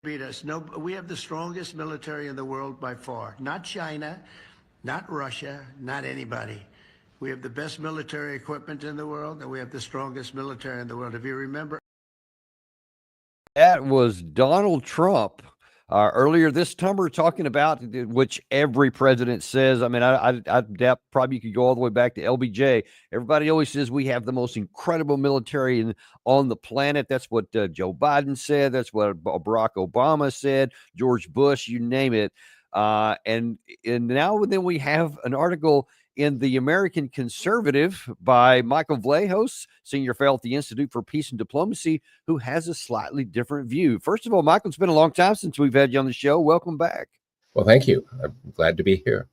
beat us. No, we have the strongest military in the world by far. Not China, not Russia, not anybody. We have the best military equipment in the world, and we have the strongest military in the world. If you remember, That was Donald Trump earlier this summer talking about which every president says. I mean, I doubt probably you could go all the way back to LBJ. Everybody always says we have the most incredible military on the planet. That's what Joe Biden said. That's what Barack Obama said. George Bush, you name it. And now then we have an article in the American Conservative by Michael Vlahos, senior fellow at the Institute for Peace and Diplomacy, who has a slightly different view. First of all, Michael, it's been a long time since we've had you on the show. Welcome back. Well, thank you. I'm glad to be here.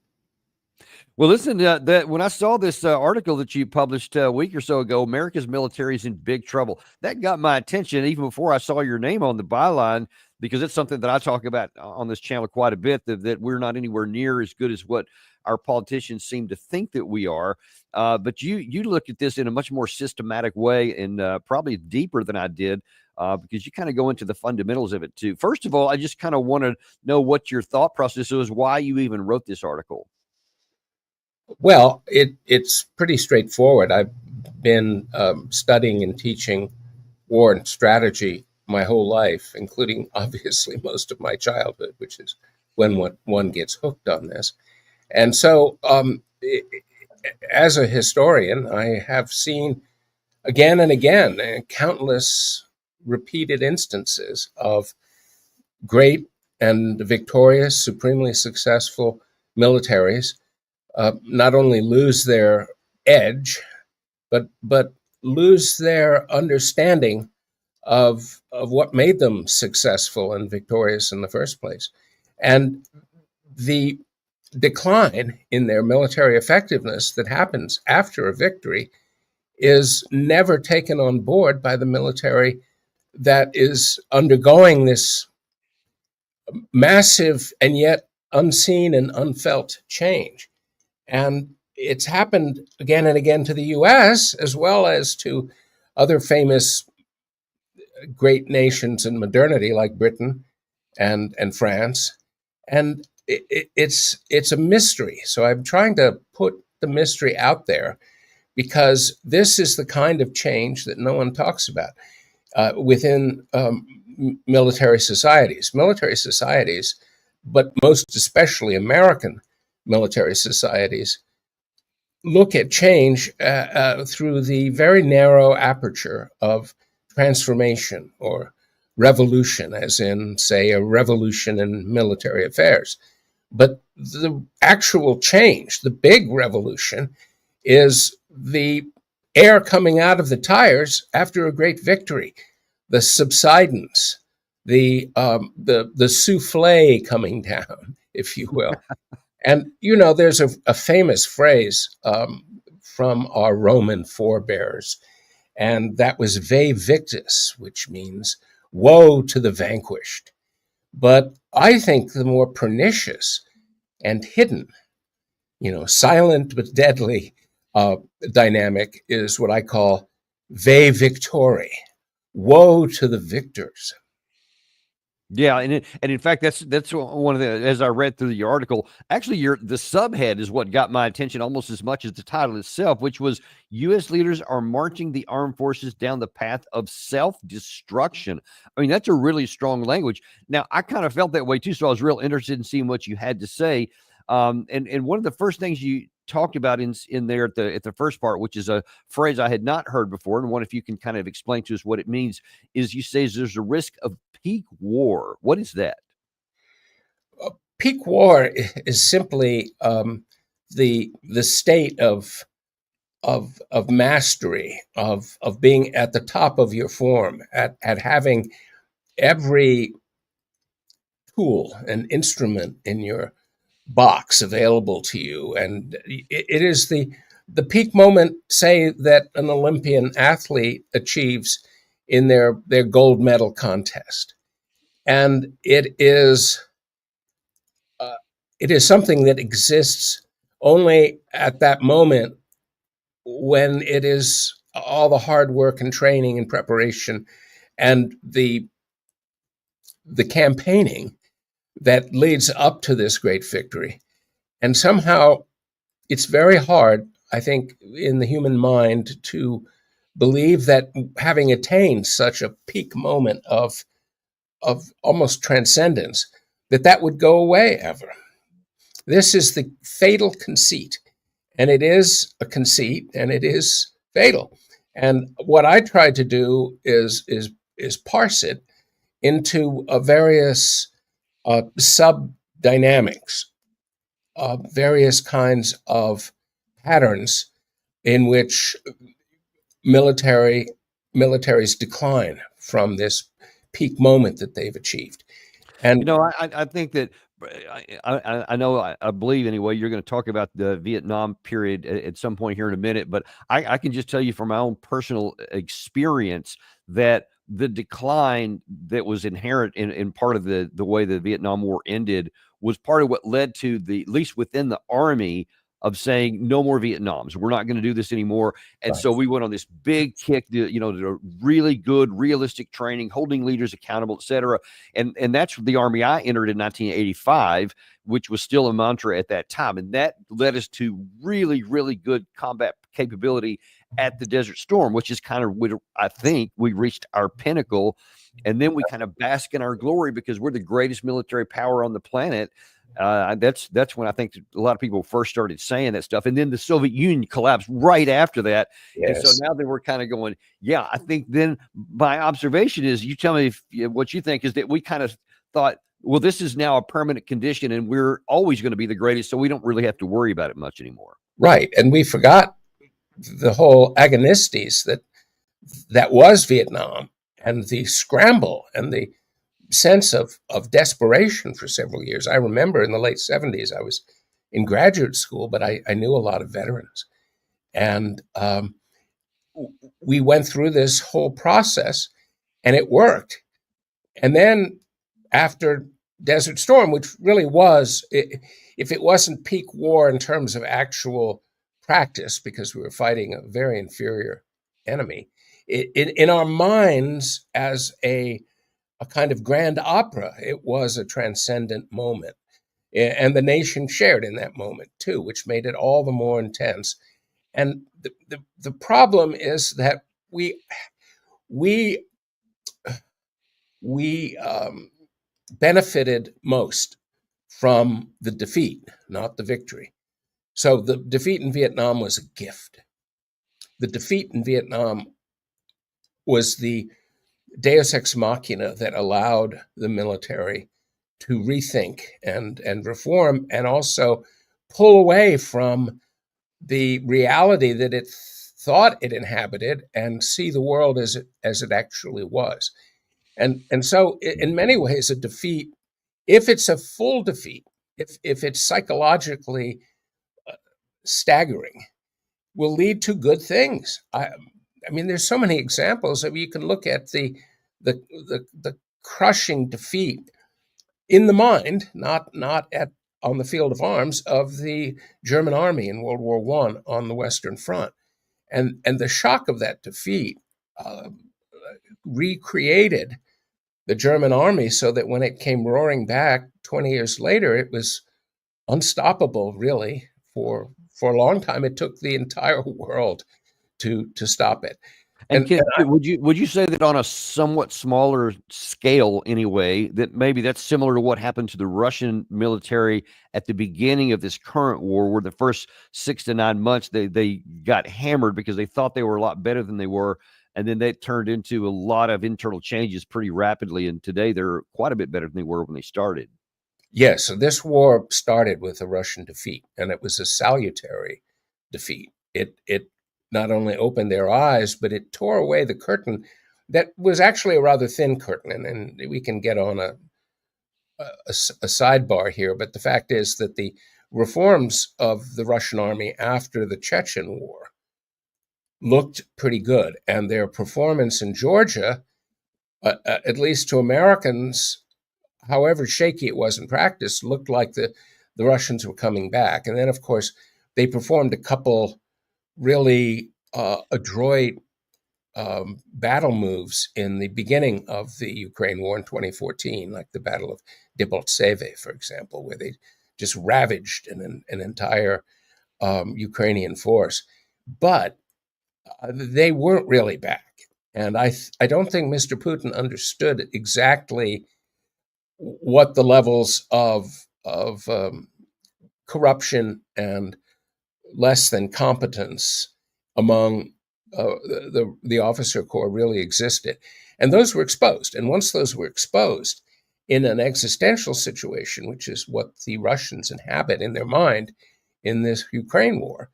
Well, listen, when I saw this article that you published a week or so ago, America's military is in big trouble. That got my attention even before I saw your name on the byline, because it's something that I talk about on this channel quite a bit, that we're not anywhere near as good as what our politicians seem to think that we are. But you look at this in a much more systematic way, and probably deeper than I did, because you kind of go into the fundamentals of it too. First of all, I just kind of want to know what your thought process was, why you even wrote this article. Well, it's pretty straightforward. I've been studying and teaching war and strategy my whole life, including obviously most of my childhood, which is when one gets hooked on this. And so, as a historian, I have seen again and again countless repeated instances of great and victorious, supremely successful militaries not only lose their edge, but lose their understanding of what made them successful and victorious in the first place. And the decline in their military effectiveness that happens after a victory is never taken on board by the military that is undergoing this massive and yet unseen and unfelt change. And it's happened again and again to the US, as well as to other famous great nations in modernity like Britain and France. And it's a mystery. So I'm trying to put the mystery out there, because this is the kind of change that no one talks about within military societies. Military societies, but most especially American military societies, look at change through the very narrow aperture of transformation or revolution, as in, say, a revolution in military affairs. But the actual change, the big revolution, is the air coming out of the tires after a great victory, the subsidence, the souffle coming down, if you will. And, there's a famous phrase from our Roman forebears, and that was "Vae victis," which means woe to the vanquished. But I think the more pernicious and hidden, silent but deadly dynamic is what I call "Vae victori," woe to the victors. Yeah, and in fact, that's one of the, as I read through the article, actually the subhead is what got my attention almost as much as the title itself, which was U.S. leaders are marching the armed forces down the path of self-destruction. I mean, that's a really strong language. Now, I kind of felt that way too, so I was real interested in seeing what you had to say. And one of the first things you talked about in there at the first part, which is a phrase I had not heard before, and one, if you can kind of explain to us what it means, is you say there's a risk of peak war. What is that? Peak war is simply the state of mastery, of being at the top of your form, at having every tool and instrument in your box available to you. And it is the peak moment, say, that an Olympian athlete achieves in their gold medal contest. And it is something that exists only at that moment, when it is all the hard work and training and preparation and the the campaigning that leads up to this great victory. And somehow it's very hard, I think, in the human mind to believe that having attained such a peak moment of almost transcendence, that would go away ever. This is the fatal conceit, and it is a conceit, and it is fatal. And what I tried to do is parse it into various sub dynamics, various kinds of patterns in which militaries decline from this peak moment that they've achieved. And I think that I know I believe anyway you're going to talk about the Vietnam period at some point here in a minute, but I can just tell you from my own personal experience that the decline that was inherent in part of the way the Vietnam War ended was part of what led to at least within the Army, of saying no more Vietnams. We're not going to do this anymore. And so we went on this big kick to really good, realistic training, holding leaders accountable, et cetera. And that's the Army I entered in 1985, which was still a mantra at that time. And that led us to really, really good combat capability at the Desert Storm, which is kind of, I think we reached our pinnacle. And then we kind of bask in our glory because we're the greatest military power on the planet. That's when I think a lot of people first started saying that stuff. And then the Soviet Union collapsed right after that. Yes. And so now they were kind of going, yeah, I think then my observation is, you tell me what you think, is that we kind of thought, well, this is now a permanent condition and we're always going to be the greatest. So we don't really have to worry about it much anymore. Right. And we forgot the whole agonistes that was Vietnam, and the scramble and the sense of desperation for several years. I remember in the late 70s, I was in graduate school, but I knew a lot of veterans. And we went through this whole process and it worked. And then after Desert Storm, which really was, if it wasn't peak war in terms of actual practice, because we were fighting a very inferior enemy, in our minds as a kind of grand opera, it was a transcendent moment. And the nation shared in that moment too, which made it all the more intense. And the problem is that we benefited most from the defeat, not the victory. So the defeat in Vietnam was a gift. The defeat in Vietnam was the deus ex machina that allowed the military to rethink and reform, and also pull away from the reality that it thought it inhabited and see the world as it actually was. And so in many ways, a defeat, if it's a full defeat, if it's psychologically staggering, will lead to good things. I mean, there's so many examples. You can look at the crushing defeat in the mind, not on the field of arms, of the German army in World War I on the Western Front, and the shock of that defeat recreated the German army so that when it came roaring back 20 years later, it was unstoppable. Really, for a long time, it took the entire world to stop it. And would you say that on a somewhat smaller scale anyway, that maybe that's similar to what happened to the Russian military at the beginning of this current war, where the first 6 to 9 months they got hammered because they thought they were a lot better than they were, and then they turned into a lot of internal changes pretty rapidly, and today they're quite a bit better than they were when they started. Yes, so this war started with a Russian defeat, and it was a salutary defeat. It not only opened their eyes, but it tore away the curtain that was actually a rather thin curtain. And we can get on a sidebar here, but the fact is that the reforms of the Russian army after the Chechen War looked pretty good. And their performance in Georgia, at least to Americans, however shaky it was in practice, looked like the Russians were coming back. And then, of course, they performed a couple really adroit battle moves in the beginning of the Ukraine war in 2014, like the Battle of Debaltseve, for example, where they just ravaged an entire Ukrainian force. But they weren't really back. And I don't think Mr. Putin understood exactly what the levels of corruption and less than competence among the officer corps really existed. And those were exposed. And once those were exposed in an existential situation, which is what the Russians inhabit in their mind in this Ukraine war,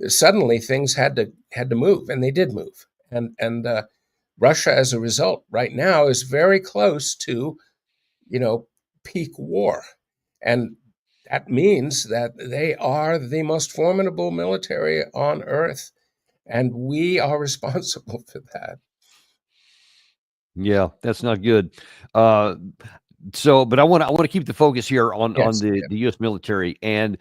suddenly things had to move, and they did move. And Russia, as a result, right now is very close to, peak war. And that means that they are the most formidable military on earth, and we are responsible for that. Yeah, that's not good. But I want to keep the focus here on Yes. the U.S. military. And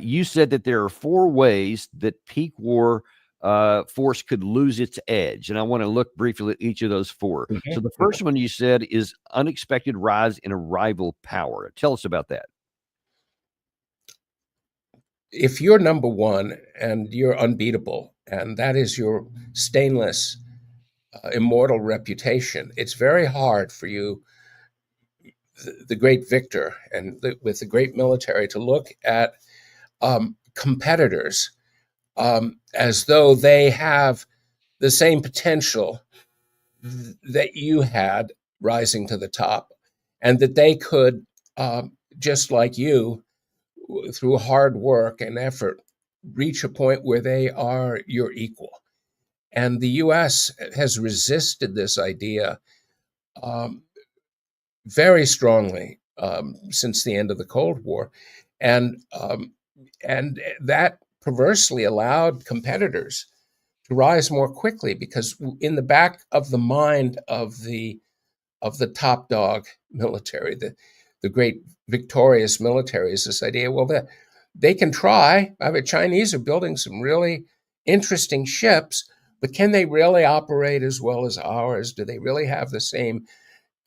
you said that there are 4 ways that peak war force could lose its edge, and I want to look briefly at each of those 4. Mhm. So the first one you said is unexpected rise in a rival power. Tell us about that. If you're number one and you're unbeatable, and that is your stainless, immortal reputation, it's very hard for you, the great victor, and with the great military, to look at competitors as though they have the same potential that you had rising to the top, and that they could, just like you, through hard work and effort, reach a point where they are your equal. And the U.S. has resisted this idea um, very strongly since the end of the Cold War, and and that perversely allowed competitors to rise more quickly, because in the back of the mind of the top dog military, the great victorious military, is this idea, well, they can try. I mean, Chinese are building some really interesting ships, but can they really operate as well as ours? Do they really have the same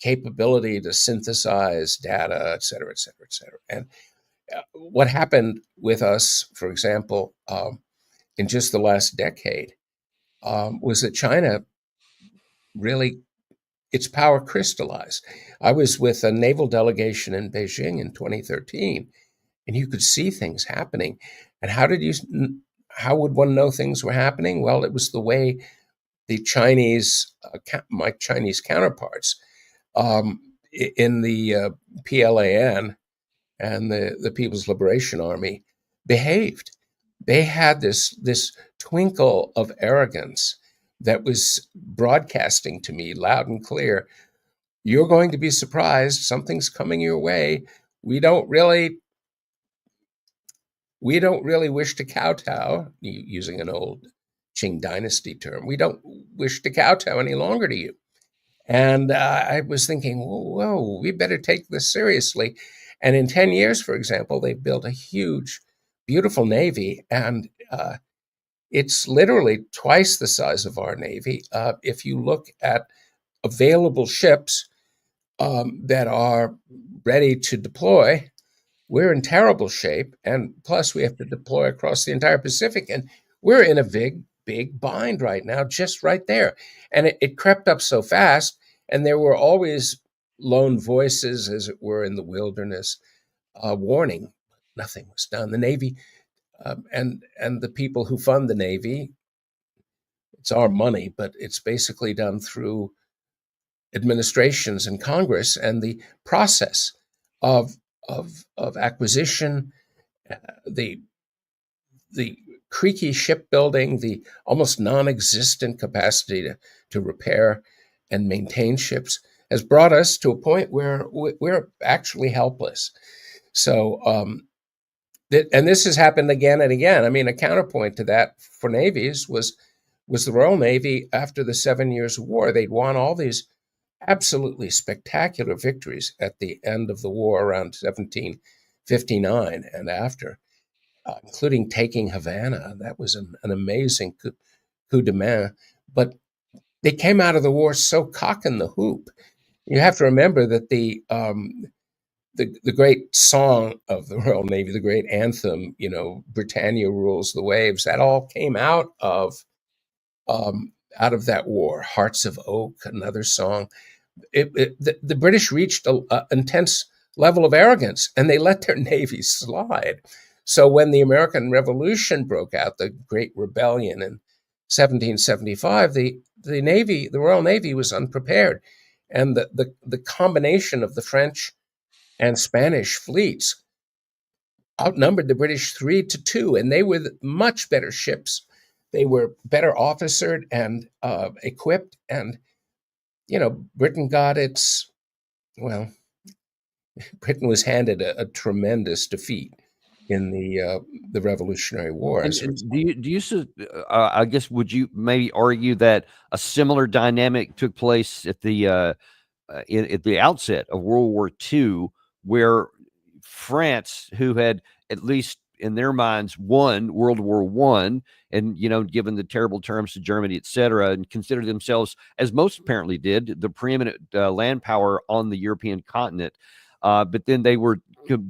capability to synthesize data, et cetera, et cetera, et cetera? And what happened with us, for example, in just the last decade, was that China really, its power crystallized. I was with a naval delegation in Beijing in 2013, and you could see things happening. And how would one know things were happening? Well, it was the way the Chinese, my Chinese counterparts, um, in the PLAN and the People's Liberation Army behaved. They had this twinkle of arrogance that was broadcasting to me loud and clear, you're going to be surprised, something's coming your way. We don't really wish to kowtow, using an old Qing dynasty term. We don't wish to kowtow any longer to you. And I was thinking, whoa, we better take this seriously. And in 10 years, for example, they built a huge, beautiful Navy. And it's literally twice the size of our Navy. If you look at available ships that are ready to deploy, we're in terrible shape. And plus, we have to deploy across the entire Pacific. And we're in a big, big bind right now, just right there. And it crept up so fast. And there were always lone voices, as it were, in the wilderness, warning. Nothing was done. The Navy and the people who fund the Navy, it's our money, but it's basically done through administrations and Congress, and the process of of acquisition, the creaky shipbuilding, the almost non-existent capacity to repair and maintain ships, has brought us to a point where we're actually helpless. So, and this has happened again and again. I mean, a counterpoint to that for navies was the Royal Navy after the 7 Years' War. They'd won all these absolutely spectacular victories at the end of the war around 1759 and after, including taking Havana. That was an amazing coup de main. But they came out of the war so cock in the hoop. You have to remember that the great song of the Royal Navy, the great anthem, Britannia rules the waves, that all came out of that war. Hearts of Oak, another song. The British reached an intense level of arrogance, and they let their navy slide. So when the American Revolution broke out, the Great Rebellion in 1775, the Royal Navy was unprepared, and the combination of the French and Spanish fleets outnumbered the British 3-2, and they were much better ships. They were better officered and equipped, and Britain got well, Britain was handed a tremendous defeat in the Revolutionary War. And I guess, would you maybe argue that a similar dynamic took place at the outset of World War II, where France, who had, at least in their minds, won World War I, and given the terrible terms to Germany, etc., and considered themselves, as most apparently did, the preeminent land power on the European continent, but then they were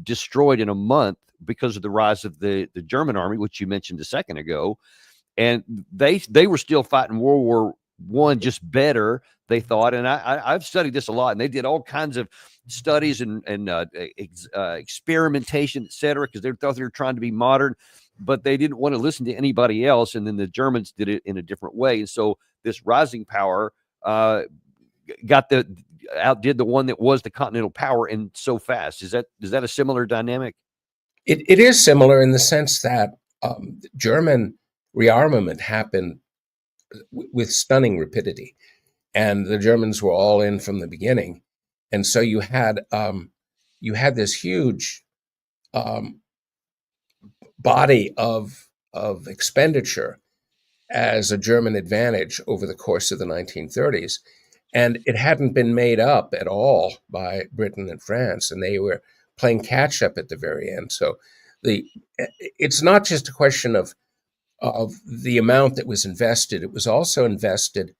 destroyed in a month because of the rise of the German army, which you mentioned a second ago, and they were still fighting World War I just better, they thought. And I've studied this a lot, and they did all kinds of studies and experimentation, etc., because they thought they were trying to be modern, but they didn't want to listen to anybody else. And then the Germans did it in a different way, and so this rising power outdid the one that was the continental power, and so fast. Is that a similar dynamic? It is similar in the sense that German rearmament happened with stunning rapidity, and the Germans were all in from the beginning, and so you had this huge body of expenditure as a German advantage over the course of the 1930s, and it hadn't been made up at all by Britain and France, and they were playing catch up at the very end. So it's not just a question of the amount that was invested; it was also invested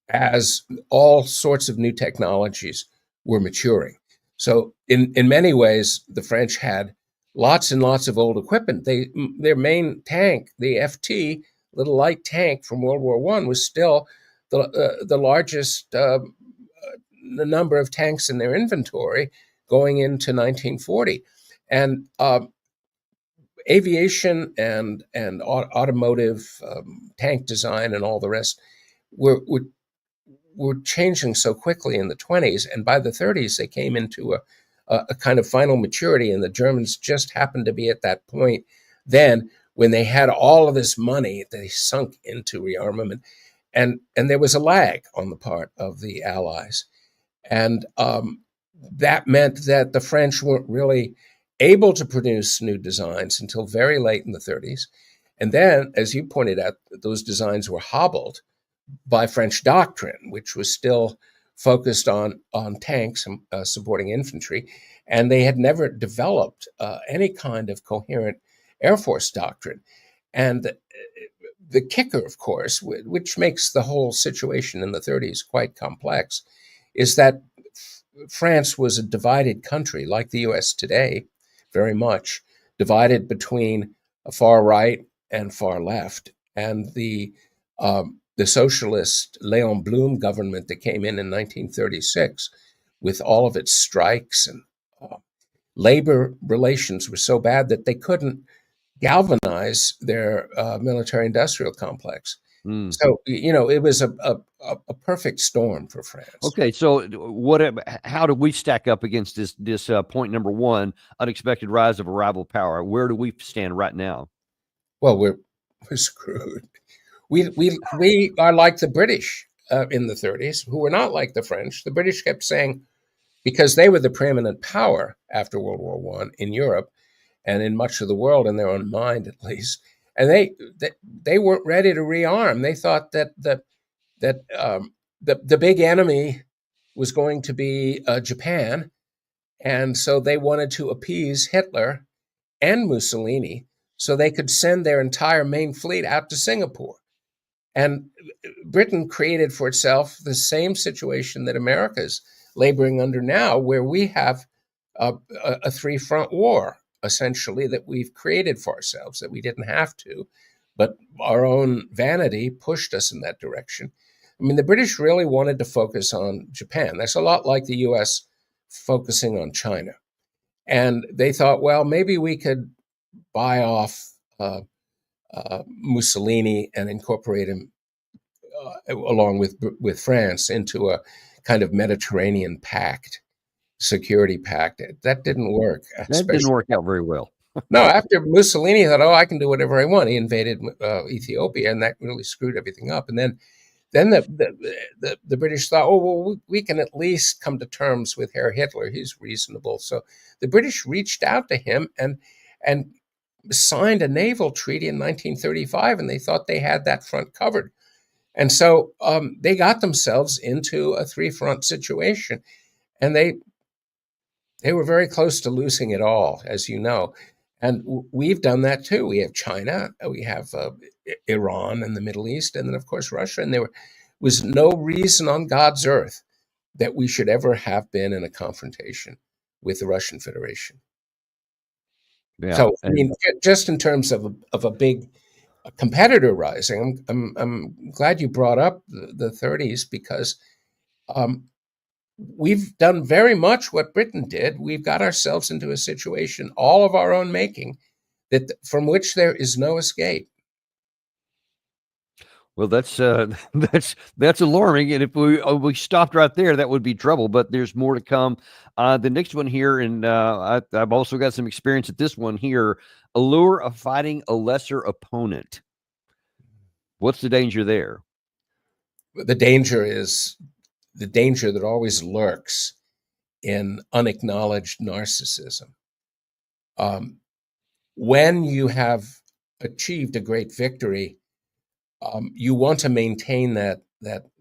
as all sorts of new technologies were maturing. So in many ways, the French had lots and lots of old equipment. Their main tank, the FT, little light tank from World War I, was still the largest the number of tanks in their inventory going into 1940. And aviation and automotive tank design and all the rest were changing so quickly in the 20s, and by the 30s they came into a kind of final maturity, and the Germans just happened to be at that point then when they had all of this money they sunk into rearmament, and there was a lag on the part of the Allies, and that meant that the French weren't really able to produce new designs until very late in the 30s, and then, as you pointed out, those designs were hobbled by French doctrine, which was still focused on tanks and supporting infantry, and they had never developed any kind of coherent Air Force doctrine. And the kicker, of course, which makes the whole situation in the 30s quite complex, is that France was a divided country, like the U.S. today, very much divided between a far right and far left, and the socialist Léon Blum government that came in 1936, with all of its strikes and labor relations were so bad that they couldn't galvanize their military-industrial complex. Mm. So it was a perfect storm for France. Okay, so how do we stack up against this point number one, unexpected rise of a rival power? Where do we stand right now? Well, we're screwed. We are like the British in the 30s, who were not like the French. The British kept saying, because they were the preeminent power after World War I in Europe and in much of the world, in their own mind at least, and they weren't ready to rearm. They thought that the big enemy was going to be Japan, and so they wanted to appease Hitler and Mussolini so they could send their entire main fleet out to Singapore. And Britain created for itself the same situation that America is laboring under now, where we have a three-front war, essentially, that we've created for ourselves, that we didn't have to, but our own vanity pushed us in that direction. I mean, the British really wanted to focus on Japan. That's a lot like the U.S. focusing on China. And they thought, well, maybe we could buy off Mussolini and incorporate him along with France into a kind of Mediterranean pact, security pact. That didn't work, That didn't especially. work out very well. No, after Mussolini thought, oh, I can do whatever I want. He invaded Ethiopia, and that really screwed everything up. And then the British thought, oh, well, we can at least come to terms with Herr Hitler. He's reasonable. So the British reached out to him and signed a naval treaty in 1935, and they thought they had that front covered. And so they got themselves into a three-front situation, and they were very close to losing it all, as you know. And we've done that too. We have China, we have Iran in the Middle East, and then, of course, Russia. And there was no reason on God's earth that we should ever have been in a confrontation with the Russian Federation. Yeah. So, I mean, just in terms of a big competitor rising, I'm glad you brought up the 30s, because we've done very much what Britain did. We've got ourselves into a situation all of our own making that from which there is no escape. Well, that's that's alarming, and if we stopped right there, that would be trouble. But there's more to come. The next one here, and I've also got some experience at this one here. Allure of fighting a lesser opponent. What's the danger there? The danger is the danger that always lurks in unacknowledged narcissism. When you have achieved a great victory, you want to maintain that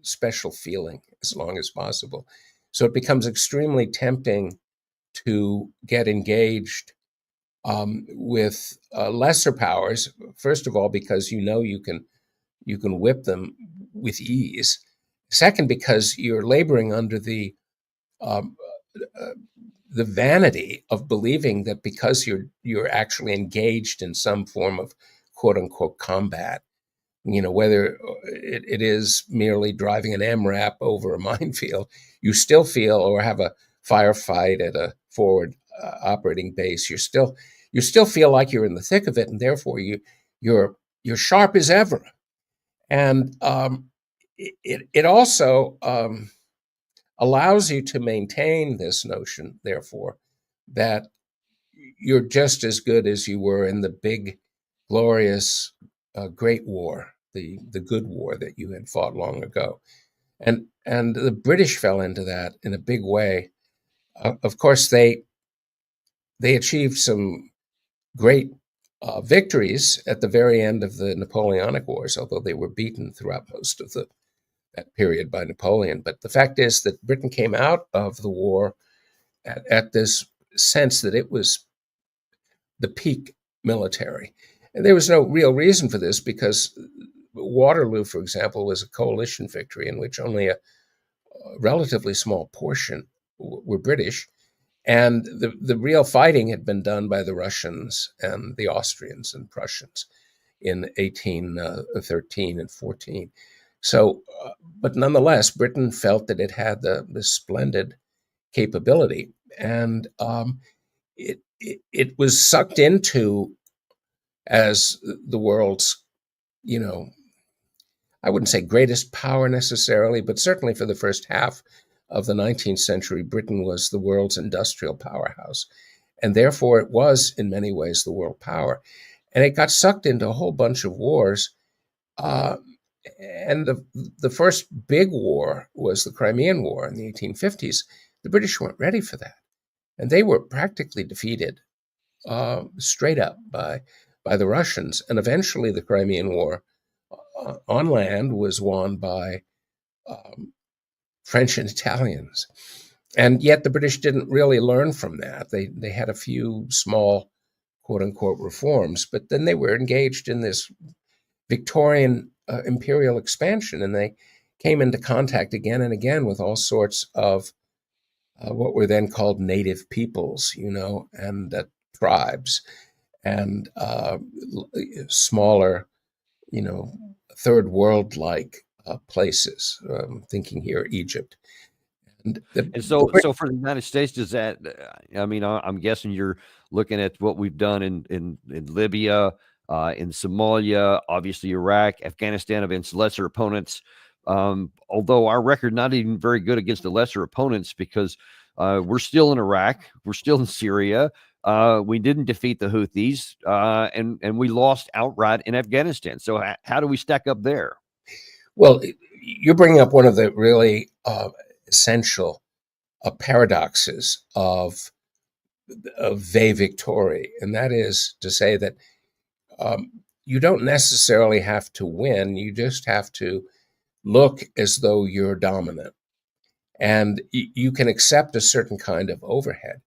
special feeling as long as possible. So it becomes extremely tempting to get engaged with lesser powers. First of all, because you know you can whip them with ease. Second, because you're laboring under the vanity of believing that because you're actually engaged in some form of quote unquote combat, whether it is merely driving an MRAP over a minefield, you still feel, or have a firefight at a forward operating base, you still feel like you're in the thick of it, and therefore you're sharp as ever. And it also allows you to maintain this notion, therefore, that you're just as good as you were in the big, glorious, great war, the good war that you had fought long ago. And the British fell into that in a big way. Of course, they achieved some great victories at the very end of the Napoleonic Wars, although they were beaten throughout most of that period by Napoleon. But the fact is that Britain came out of the war at this sense that it was the peak military. And there was no real reason for this, because Waterloo, for example, was a coalition victory in which only a relatively small portion were British. And the real fighting had been done by the Russians and the Austrians and Prussians in 1813 and 14. So, but nonetheless, Britain felt that it had this splendid capability, and it was sucked into as the world's, I wouldn't say greatest power necessarily, but certainly for the first half of the 19th century, Britain was the world's industrial powerhouse. And therefore, it was, in many ways, the world power. And it got sucked into a whole bunch of wars. And the first big war was the Crimean War in the 1850s. The British weren't ready for that. And they were practically defeated straight up by the Russians. And eventually, the Crimean War on land was won by French and Italians. And yet the British didn't really learn from that. They had a few small, quote unquote, reforms, but then they were engaged in this Victorian imperial expansion, and they came into contact again and again with all sorts of what were then called native peoples, and tribes, and smaller, third world like places. Thinking here, Egypt. And And so for the United States, does that? I mean, I'm guessing you're looking at what we've done in Libya, in Somalia, obviously Iraq, Afghanistan against lesser opponents. Although our record not even very good against the lesser opponents, because we're still in Iraq, we're still in Syria. We didn't defeat the Houthis, and we lost outright in Afghanistan. So how do we stack up there? Well, you're bringing up one of the really essential paradoxes of vae victori, and that is to say that you don't necessarily have to win. You just have to look as though you're dominant, and you can accept a certain kind of overhead.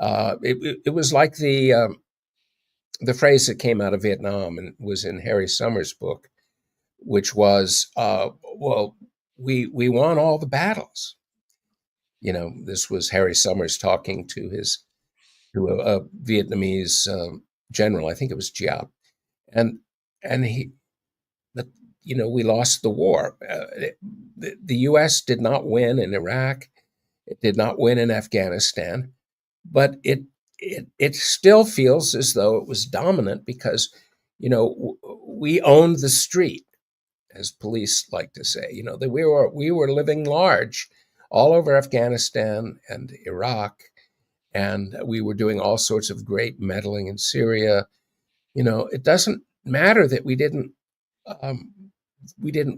It was like the phrase that came out of Vietnam and was in Harry Summers' book, which was, "Well, we won all the battles." This was Harry Summers talking to a Vietnamese general. I think it was Giap, and he, but we lost the war. The U.S. did not win in Iraq. It did not win in Afghanistan, but it still feels as though it was dominant because we owned the street, as police like to say. That we were living large all over Afghanistan and Iraq, and we were doing all sorts of great meddling in Syria. It doesn't matter that we didn't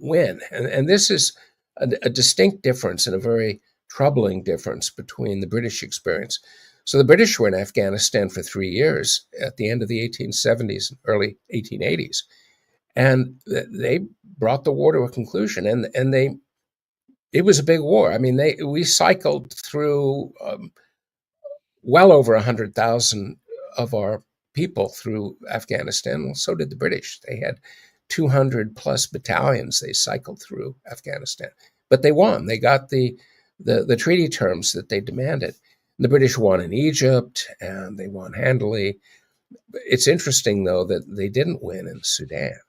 win, and this is a distinct difference and a very troubling difference between the British experience. So the British were in Afghanistan for 3 years at the end of the 1870s and early 1880s, and they brought the war to a conclusion. And it was a big war. I mean, we cycled through well over 100,000 of our people through Afghanistan. Well, so did the British. They had 200 plus battalions they cycled through Afghanistan, but they won. They got the treaty terms that they demanded. The British won in Egypt, and they won handily. It's interesting, though, that they didn't win in Sudan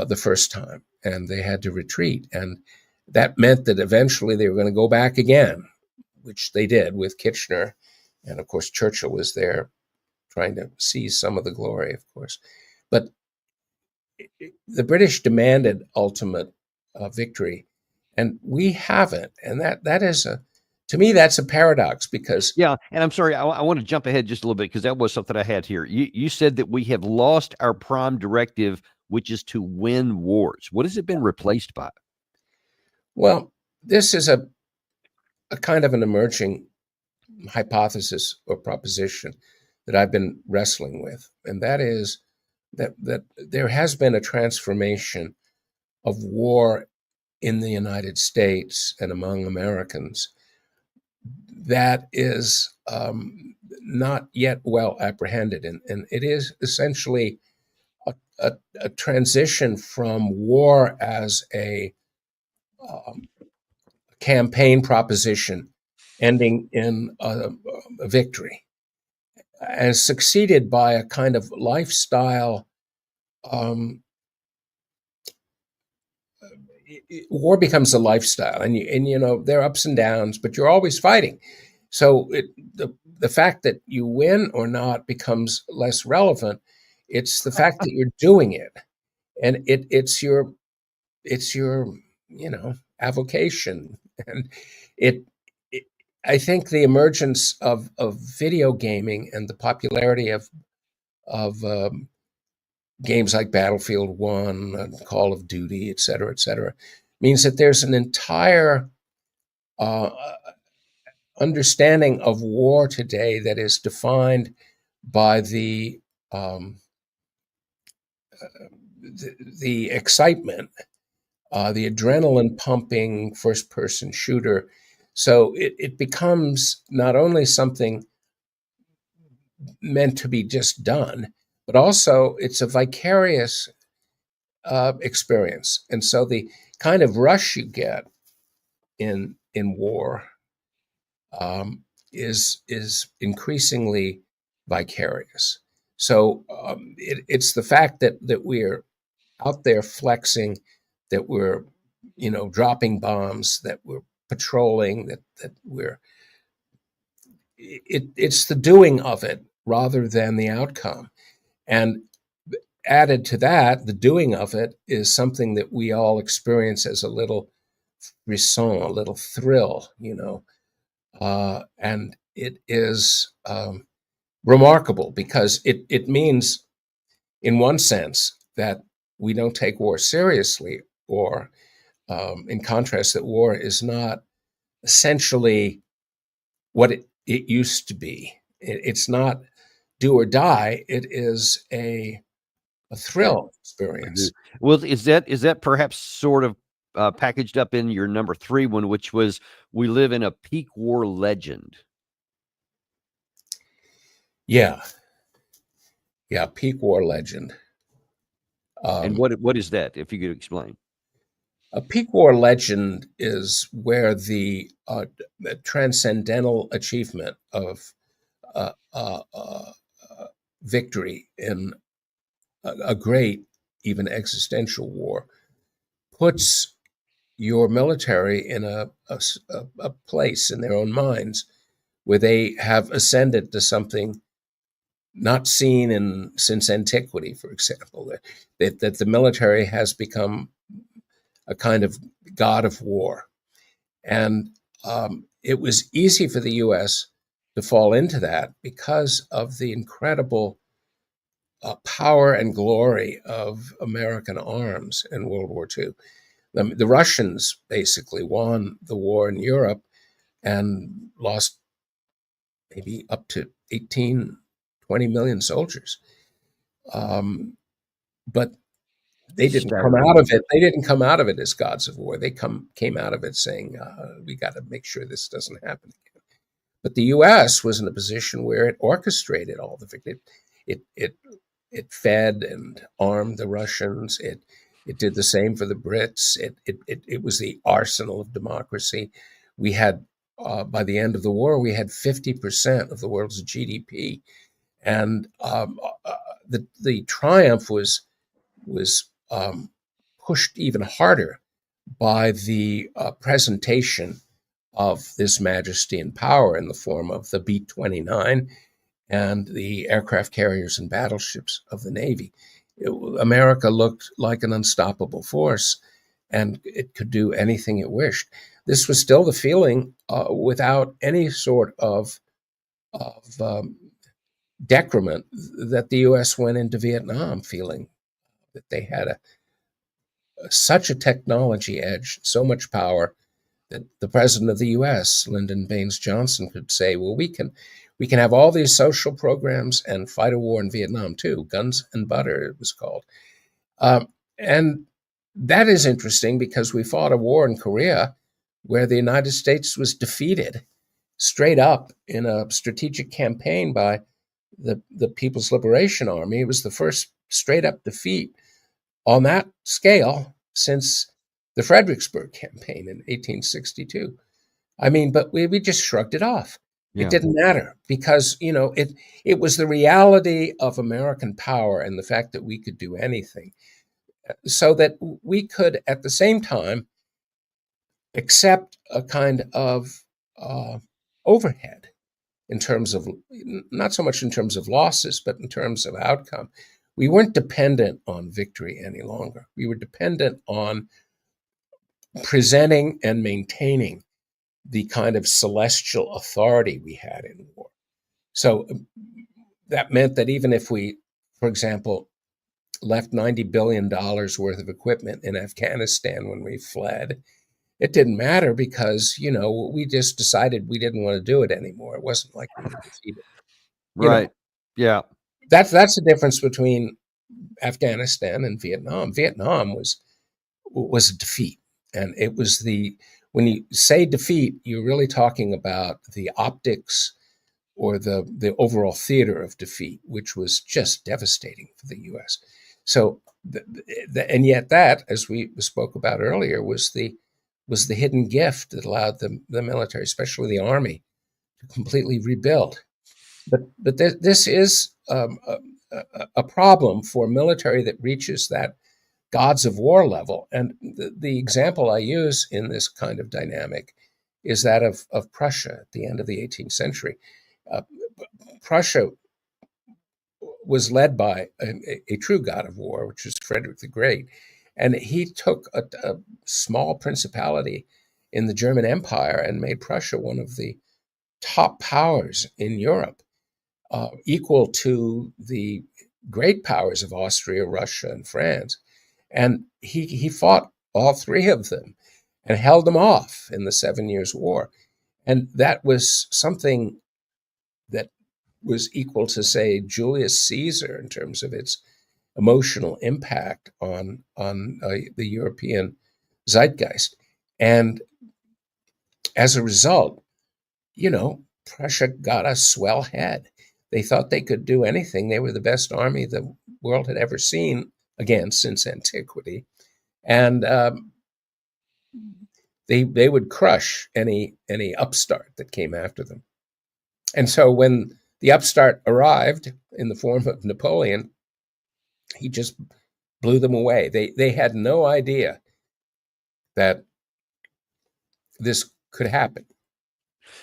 the first time, and they had to retreat. And that meant that eventually they were going to go back again, which they did with Kitchener. And of course, Churchill was there trying to seize some of the glory, of course. But the British demanded ultimate victory, and we haven't. And that is to me, that's a paradox because... Yeah, and I'm sorry, I want to jump ahead just a little bit because that was something I had here. You said that we have lost our prime directive, which is to win wars. What has it been replaced by? Well, this is a kind of an emerging hypothesis or proposition that I've been wrestling with, and that is that there has been a transformation of war in the United States and among Americans that is not yet well apprehended, and it is essentially a transition from war as a campaign proposition ending in a victory, and succeeded by a kind of lifestyle. War becomes a lifestyle, and there are ups and downs, but you're always fighting. So the fact that you win or not becomes less relevant. It's the fact that you're doing it, and it's your avocation, and I think the emergence of video gaming and the popularity of games like Battlefield 1, Call of Duty, et cetera, means that there's an entire understanding of war today that is defined by the excitement, the adrenaline pumping first-person shooter. So it becomes not only something meant to be just done, but also it's a vicarious experience. And so the kind of rush you get in war is increasingly vicarious. So it's the fact that we're out there flexing, that we're dropping bombs, that we're patrolling, that we're it's the doing of it rather than the outcome. And added to that, the doing of it is something that we all experience as a little frisson, a little thrill, and it is remarkable because it means, in one sense, that we don't take war seriously, or in contrast, that war is not essentially what it used to be. It's not do or die. It is a thrill experience. Well, is that perhaps sort of packaged up in your number 3 one, which was we live in a peak war legend? Yeah, peak war legend. And what is that, if you could explain? A peak war legend is where the transcendental achievement of uh, uh, uh, victory in a great, even existential war, puts your military in a place in their own minds where they have ascended to something not seen since antiquity, for example, that the military has become a kind of god of war. And it was easy for the U.S. to fall into that because of the incredible power and glory of American arms in World War II. The Russians basically won the war in Europe and lost maybe up to 18, 20 million soldiers. But they didn't come out of it. They didn't come out of it as gods of war. They came out of it saying, we got to make sure this doesn't happen again. But the U.S. was in a position where it orchestrated all the victory. It fed and armed the Russians. It did the same for the Brits. It was the arsenal of democracy. We had by the end of the war, we had 50% of the world's GDP, and the triumph was pushed even harder by the presentation of this majesty and power in the form of the B-29 and the aircraft carriers and battleships of the Navy. America looked like an unstoppable force, and it could do anything it wished. This was still the feeling without any sort of decrement that the U.S. went into Vietnam feeling that they had such a technology edge, so much power, that the president of the U.S., Lyndon Baines Johnson, could say, well, we can have all these social programs and fight a war in Vietnam too. Guns and butter, it was called. And that is interesting because we fought a war in Korea where the United States was defeated straight up in a strategic campaign by the People's Liberation Army. It was the first straight up defeat on that scale since the Fredericksburg campaign in 1862. I mean, but we just shrugged it off. Yeah. It didn't matter because, it was the reality of American power and the fact that we could do anything, so that we could at the same time accept a kind of overhead in terms of, not so much in terms of losses, but in terms of outcome. We weren't dependent on victory any longer. We were dependent on presenting and maintaining the kind of celestial authority we had in war. So that meant that even if we, for example, left $90 billion worth of equipment in Afghanistan when we fled, it didn't matter because, we just decided we didn't want to do it anymore. It wasn't like we were defeated. Right. Yeah. That's the difference between Afghanistan and Vietnam. Vietnam was a defeat. And it was when you say defeat, you're really talking about the optics or the overall theater of defeat, which was just devastating for the U.S. So And yet that, as we spoke about earlier, was the hidden gift that allowed the military, especially the army, to completely rebuild. But this is a problem for military that reaches that gods of war level. And the example I use in this kind of dynamic is that of Prussia at the end of the 18th century. Uh, Prussia was led by a true god of war, which was Frederick the Great. And he took a small principality in the German Empire and made Prussia one of the top powers in Europe, equal to the great powers of Austria, Russia, and France. And he fought all three of them and held them off in the 7 Years' War. And that was something that was equal to, say, Julius Caesar in terms of its emotional impact on the European zeitgeist. And as a result, Prussia got a swell head. They thought they could do anything. They were the best army the world had ever seen, again, since antiquity. And they would crush any upstart that came after them. And so when the upstart arrived in the form of Napoleon, he just blew them away. They had no idea that this could happen.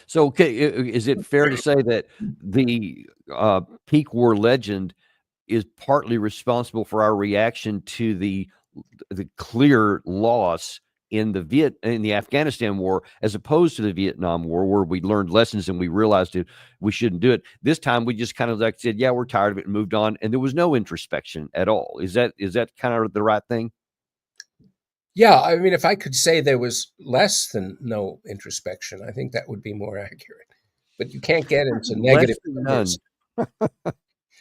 So, okay, is it fair to say that the peak war legend is partly responsible for our reaction to the clear loss in the Afghanistan war, as opposed to the Vietnam War, where we learned lessons and we realized we shouldn't do it? This time we just kind of like said, yeah, we're tired of it, and moved on, and there was no introspection at all. Is that kind of the right thing? Yeah, I mean, if I could say there was less than no introspection, I think that would be more accurate. But you can't get into negative Less than none. numbers.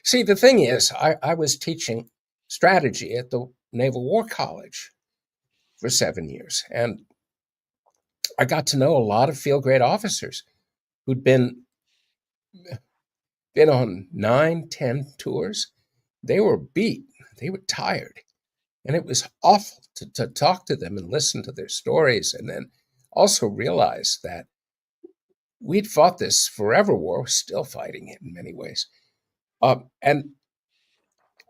See, the thing is, I was teaching strategy at the Naval War College for 7 years, and I got to know a lot of field grade officers who'd been on 9, 10 tours. They were beat. They were tired. And it was awful to talk to them and listen to their stories, and then also realize that we'd fought this forever war, we're still fighting it in many ways. And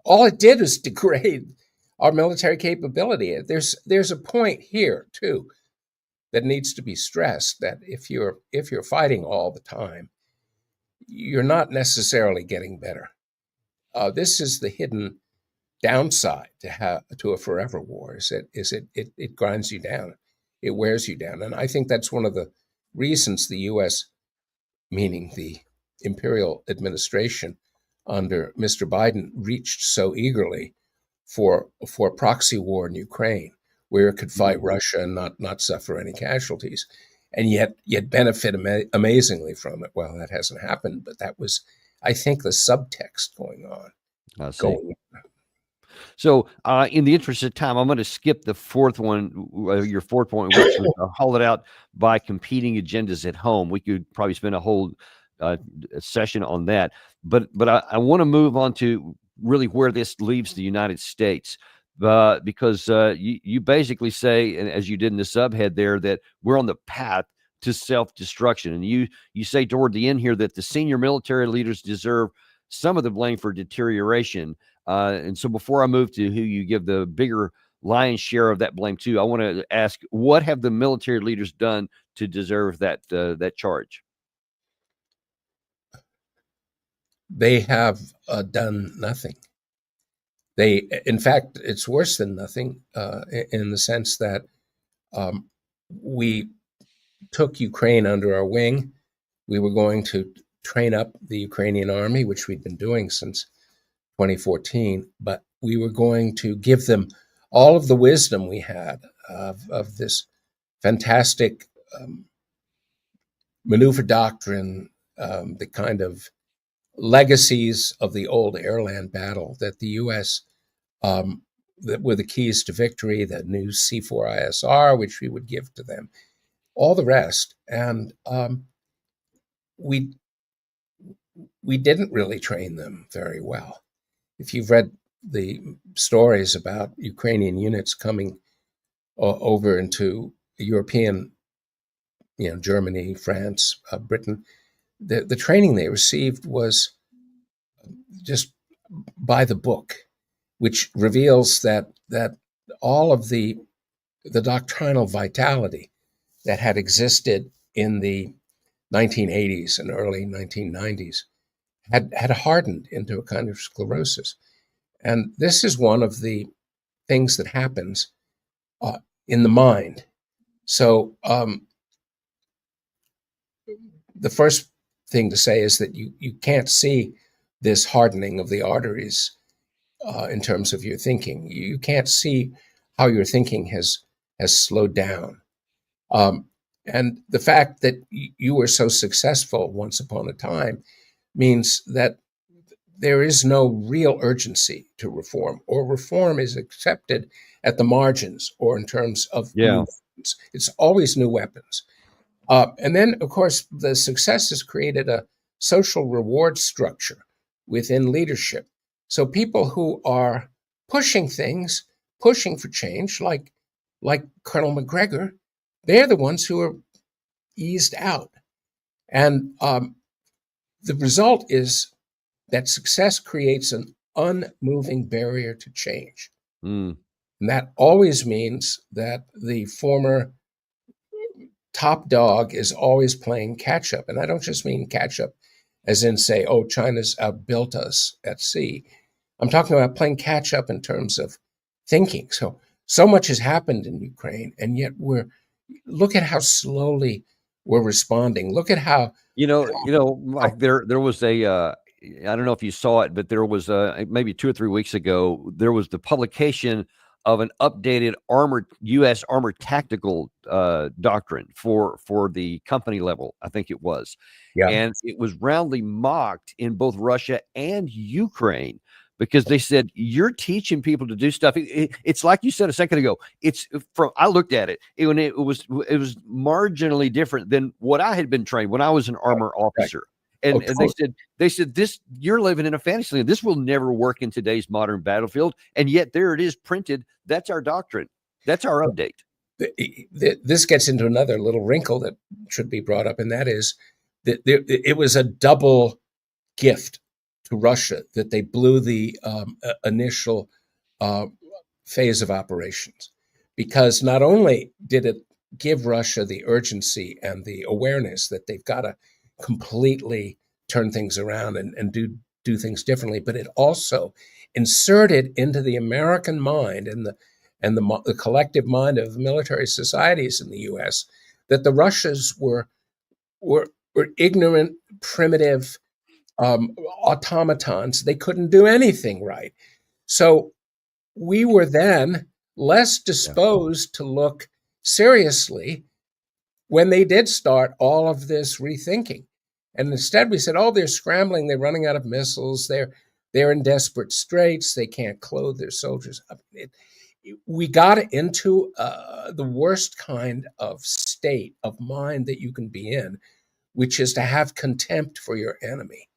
all it did was degrade our military capability. There's a point here, too, that needs to be stressed, that if you're fighting all the time, you're not necessarily getting better. This is the hidden downside to a forever war, is it grinds you down, it wears you down. And I think that's one of the reasons the U.S., meaning the imperial administration under Mr. Biden, reached so eagerly for a proxy war in Ukraine, where it could fight Russia and not suffer any casualties, and yet benefit amazingly from it. Well, that hasn't happened, but that was, I think, the subtext going on. I see. So, in the interest of time, I'm going to skip the fourth one, your fourth point, which was haul it out by competing agendas at home. We could probably spend a whole session on that, but I want to move on to really where this leaves the United States, because you basically say, and as you did in the subhead there, that we're on the path to self-destruction, and you say toward the end here that the senior military leaders deserve some of the blame for deterioration. And so before I move to who you give the bigger lion's share of that blame to, I want to ask, what have the military leaders done to deserve that charge? They have done nothing. In fact, it's worse than nothing, in the sense that we took Ukraine under our wing. We were going to train up the Ukrainian army, which we'd been doing since 2014, but we were going to give them all of the wisdom we had of this fantastic maneuver doctrine, the kind of legacies of the old airland battle that the U.S. That were the keys to victory, the new C4ISR, which we would give to them, all the rest. And we didn't really train them very well. If you've read the stories about Ukrainian units coming over into European, Germany, France, Britain, the training they received was just by the book, which reveals that all of the doctrinal vitality that had existed in the 1980s and early 1990s had hardened into a kind of sclerosis. And this is one of the things that happens in the mind. So the first thing to say is that you can't see this hardening of the arteries in terms of your thinking. You can't see how your thinking has slowed down. And the fact that you were so successful once upon a time means that there is no real urgency to reform, or reform is accepted at the margins or in terms of new weapons. It's always new weapons. And then, of course, the success has created a social reward structure within leadership. So people who are pushing things, pushing for change, like Colonel McGregor, they're the ones who are eased out. And the result is that success creates an unmoving barrier to change. Mm. And that always means that the former top dog is always playing catch up. And I don't just mean catch up as in say, oh, China's outbuilt us at sea. I'm talking about playing catch up in terms of thinking. So much has happened in Ukraine, and yet look at how slowly we're responding. Look at how Mike, there was a I don't know if you saw it, but there was maybe 2 or 3 weeks ago, there was the publication of an updated U.S. armored tactical doctrine for the company level, I think it was. Yeah. And it was roundly mocked in both Russia and Ukraine because they said, you're teaching people to do stuff. It's like you said a second ago. I looked at it, and it was marginally different than what I had been trained when I was an armor officer. And, they said this, you're living in a fantasy land. This will never work in today's modern battlefield. And yet there it is printed. That's our doctrine. That's our update. This gets into another little wrinkle that should be brought up, and that is that it was a double gift to Russia that they blew the initial phase of operations, because not only did it give Russia the urgency and the awareness that they've got to completely turn things around and do things differently, but it also inserted into the American mind and the collective mind of military societies in the U.S. that the Russians were ignorant, primitive automatons. They couldn't do anything right. So we were then less disposed to look seriously when they did start all of this rethinking. And instead we said, oh, they're scrambling, they're running out of missiles, they're in desperate straits, they can't clothe their soldiers. We got into the worst kind of state of mind that you can be in, which is to have contempt for your enemy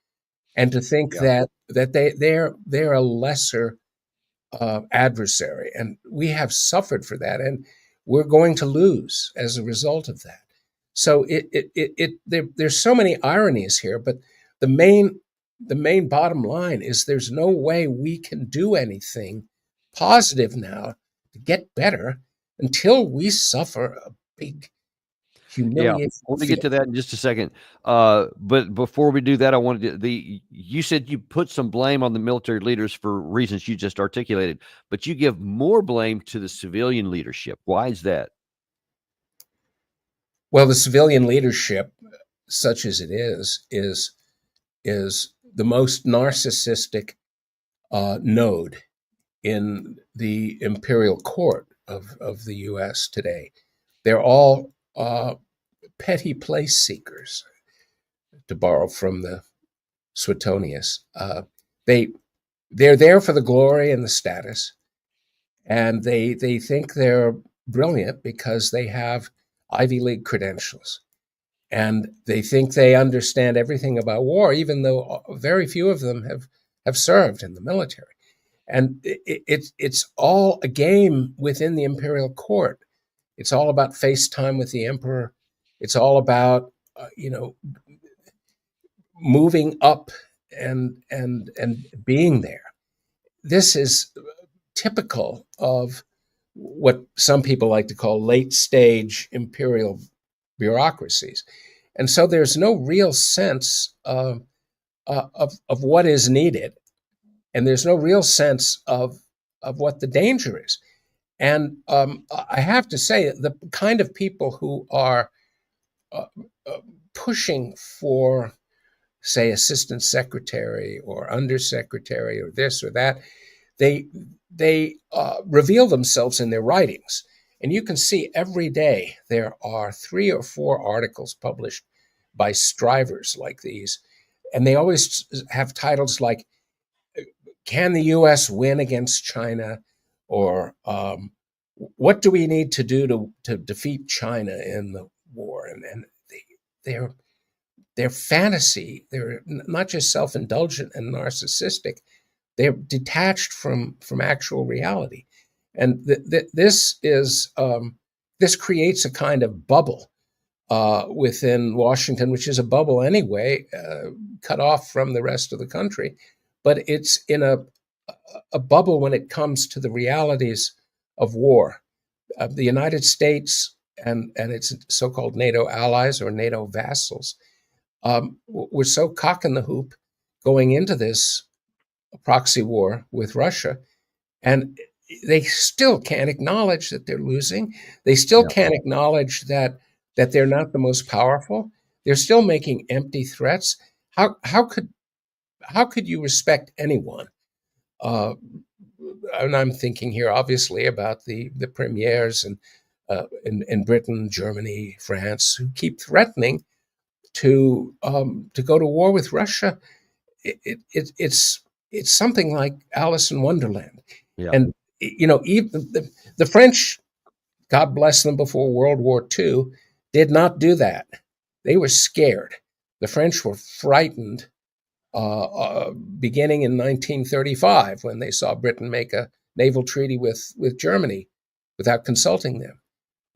and to think that they're a lesser adversary. And we have suffered for that, and we're going to lose as a result of that. So there's so many ironies here, but the main bottom line is there's no way we can do anything positive now to get better until we suffer a big humiliation. I want to get to that in just a second. But before we do that, I wanted you said you put some blame on the military leaders for reasons you just articulated, but you give more blame to the civilian leadership. Why is that? Well, the civilian leadership, such as it is the most narcissistic node in the imperial court of the U.S. today. They're all petty place seekers, to borrow from the Suetonius. They're there for the glory and the status, and they think they're brilliant because they have Ivy League credentials, and they think they understand everything about war, even though very few of them have served in the military. And it's all a game within the imperial court. It's all about FaceTime with the emperor. It's all about moving up and being there. This is typical of what some people like to call late stage imperial bureaucracies. And so there's no real sense of what is needed, and there's no real sense of what the danger is. And I have to say, the kind of people who are uh, uh, pushing for, say, assistant secretary or undersecretary or this or that, they reveal themselves in their writings. And you can see every day there are 3 or 4 articles published by strivers like these. And they always have titles like, "Can the U.S. win against China?" Or "What do we need to do to defeat China in the war?" And they're fantasy. They're not just self-indulgent and narcissistic. They're detached from actual reality, and this creates a kind of bubble within Washington, which is a bubble anyway, cut off from the rest of the country. But it's in a bubble when it comes to the realities of war. The United States and its so-called NATO allies or NATO vassals were so cock in the hoop going into this proxy war with Russia, and they still can't acknowledge that they're losing. They still Yeah. can't acknowledge that they're not the most powerful. They're still making empty threats. How could you respect anyone? And I'm thinking here, obviously, about the premiers and in Britain, Germany, France, who keep threatening to go to war with Russia. It's something like Alice in Wonderland. Yeah. And even the French, God bless them, before World War II, did not do that. They were scared. The French were frightened beginning in 1935 when they saw Britain make a naval treaty with Germany without consulting them.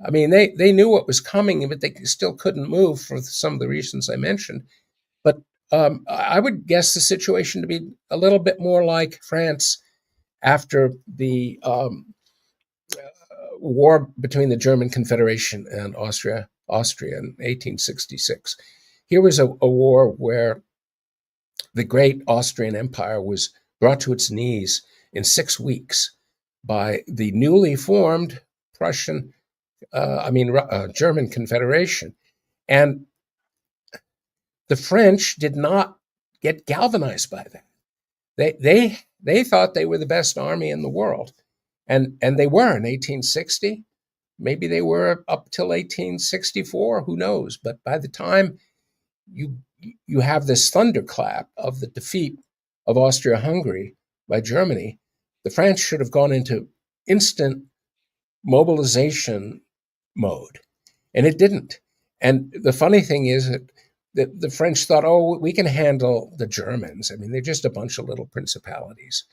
I mean, they knew what was coming, but they still couldn't move for some of the reasons I mentioned. But I would guess the situation to be a little bit more like France after the war between the German Confederation and Austria in 1866. Here was a war where the great Austrian Empire was brought to its knees in 6 weeks by the newly formed German Confederation. And the French did not get galvanized by that. They thought they were the best army in the world, and they were in 1860. Maybe they were up till 1864. Who knows? But by the time you have this thunderclap of the defeat of Austria-Hungary by Germany, the French should have gone into instant mobilization mode, and it didn't. And the funny thing is that the French thought, "Oh, we can handle the Germans. I mean, they're just a bunch of little principalities.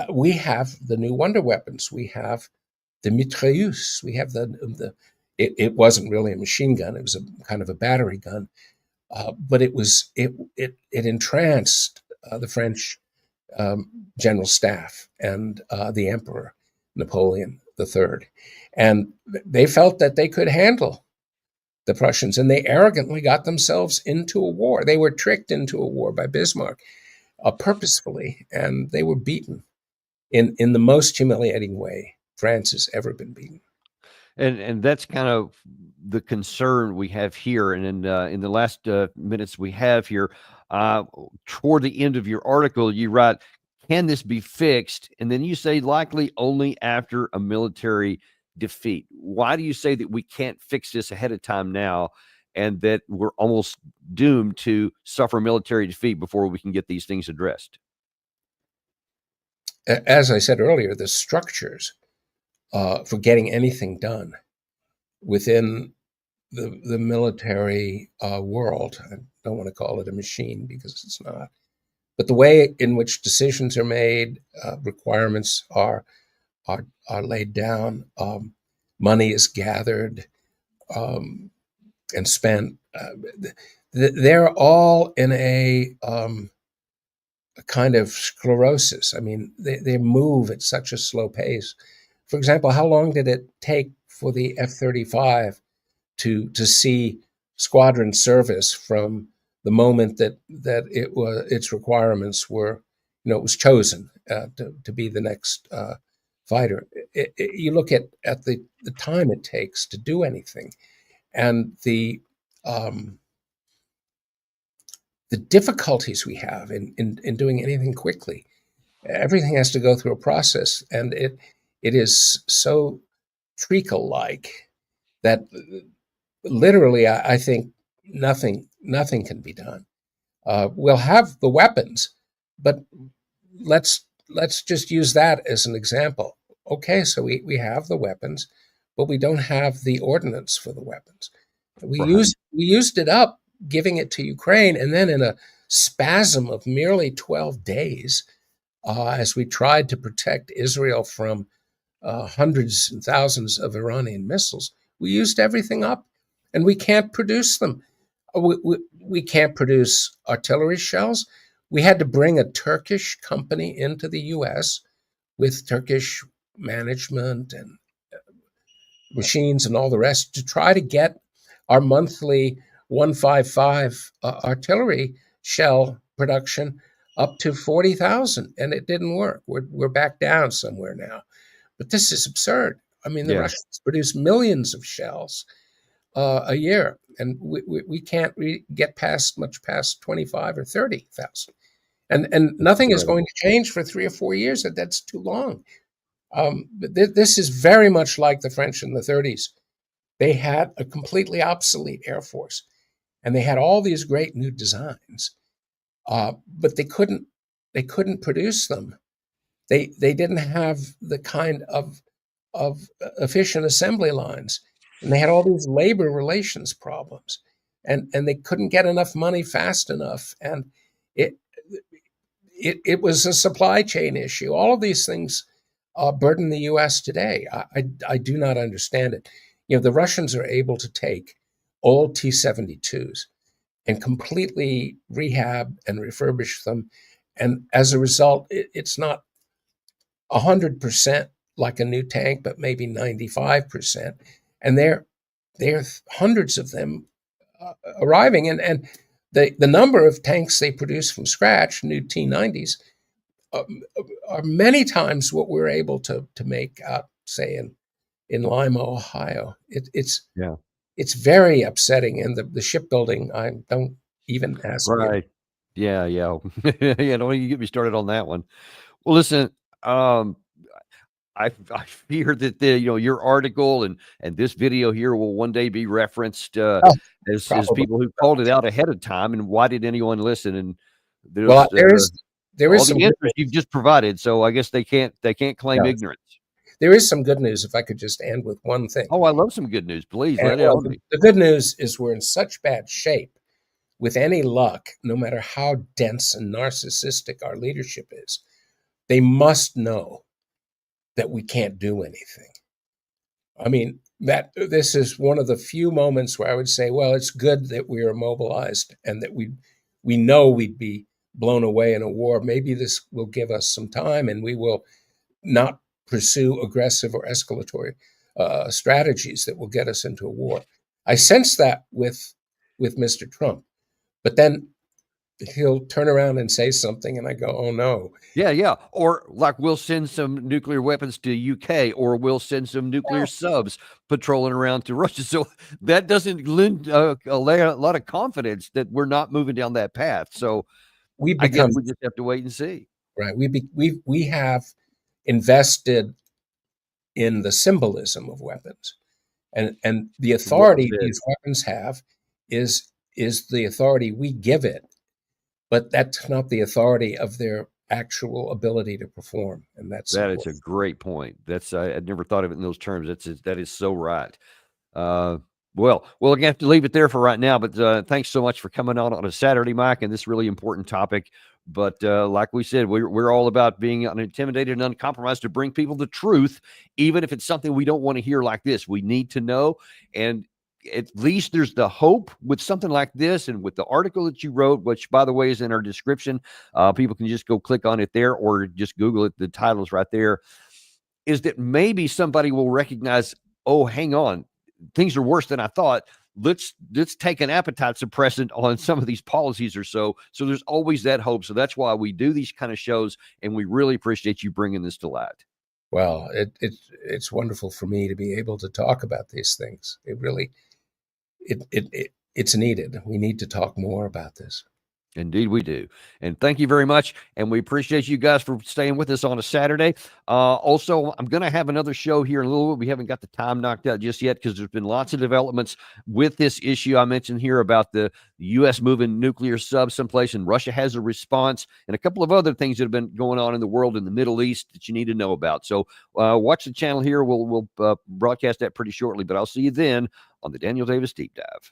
We have the new wonder weapons. We have the mitrailleuse. We have it wasn't really a machine gun. It was a kind of a battery gun, but it entranced the French general staff and the Emperor Napoleon III, and they felt that they could handle the Prussians, and they arrogantly got themselves into a war. They were tricked into a war by Bismarck purposefully, and they were beaten in the most humiliating way France has ever been beaten. And that's kind of the concern we have here. And in the last minutes we have here, toward the end of your article, you write, "Can this be fixed?" And then you say, "Likely only after a military defeat." Why do you say that we can't fix this ahead of time now, and that we're almost doomed to suffer military defeat before we can get these things addressed? As I said earlier, the structures for getting anything done within the military world, I don't want to call it a machine because it's not, but the way in which decisions are made, requirements are laid down, money is gathered and spent. They're all in a kind of sclerosis. I mean, they move at such a slow pace. For example, how long did it take for the F-35 to see squadron service from the moment that its requirements were, it was chosen to be the next fighter? You look at the time it takes to do anything, and the difficulties we have in doing anything quickly. Everything has to go through a process, and it is so treacle-like that literally, I think nothing can be done. We'll have the weapons, but let's just use that as an example. Okay, so we have the weapons, but we don't have the ordnance for the weapons. We used it up, giving it to Ukraine, and then in a spasm of merely 12 days, as we tried to protect Israel from hundreds and thousands of Iranian missiles, we used everything up, and we can't produce them. We can't produce artillery shells. We had to bring a Turkish company into the U.S. with Turkish management and machines and all the rest to try to get our monthly 155 artillery shell production up to 40,000, and it didn't work. We're back down somewhere now. But this is absurd. I mean, the Russians produce millions of shells a year, and we can't get much past 25 or 30,000. And nothing is going to change for 3 or 4 years. That's too long. But this is very much like the French in the 30s. They had a completely obsolete Air Force, and they had all these great new designs, but they couldn't produce them. They didn't have the kind of efficient assembly lines, and they had all these labor relations problems, and they couldn't get enough money fast enough, and it was a supply chain issue. All of these things burden the U.S. today. I do not understand it. The Russians are able to take old T-72s and completely rehab and refurbish them, and as a result, it's not 100% like a new tank, but maybe 95%. And there are hundreds of them arriving, and the number of tanks they produce from scratch, new T-90s, are many times what we're able to make out, say, in Lima, Ohio. It's very upsetting, and the shipbuilding, I don't even ask me. Right. Yeah. Yeah. Don't even get me started on that one. Well, listen, I fear that your article and this video here will one day be referenced as people who called it out ahead of time. And why did anyone listen? And there is all the answers you've just provided. So I guess they can't claim ignorance. There is some good news, if I could just end with one thing. Oh, I love some good news. Please let it on me. The good news is we're in such bad shape. With any luck, no matter how dense and narcissistic our leadership is, they must know that we can't do anything. I mean, that this is one of the few moments where I would say, well, it's good that we are mobilized and that we know we'd be blown away in a war. Maybe this will give us some time, and we will not pursue aggressive or escalatory strategies that will get us into a war. I sense that with Mr. Trump, but then he'll turn around and say something, and I go, oh no. Yeah. Or like, we'll send some nuclear weapons to UK, or we'll send some nuclear subs patrolling around to Russia. So that doesn't lend a lot of confidence that we're not moving down that path. So I guess we just have to wait and see. Right. We have invested in the symbolism of weapons, and the authority these weapons have is the authority we give it, but that's not the authority of their actual ability to perform. And that is a great point. I'd never thought of it in those terms. That is so right. Well, we're gonna have to leave it there for right now, but thanks so much for coming on a Saturday, Mike, and this really important topic. But like we said, we're all about being unintimidated and uncompromised to bring people the truth, even if it's something we don't want to hear like this. We need to know. And at least there's the hope with something like this, and with the article that you wrote, which, by the way, is in our description. People can just go click on it there, or just Google it. The title's right there. Is that maybe somebody will recognize, oh, hang on, things are worse than I thought. Let's take an appetite suppressant on some of these policies or so. So there's always that hope. So that's why we do these kind of shows, and we really appreciate you bringing this to light. Well, it's wonderful for me to be able to talk about these things. It really, it's needed. We need to talk more about this. Indeed, we do. And thank you very much. And we appreciate you guys for staying with us on a Saturday. Also, I'm going to have another show here in a little bit. We haven't got the time knocked out just yet because there's been lots of developments with this issue. I mentioned here about the U.S. moving nuclear subs someplace, and Russia has a response, and a couple of other things that have been going on in the world in the Middle East that you need to know about. So watch the channel here. We'll broadcast that pretty shortly, but I'll see you then on the Daniel Davis Deep Dive.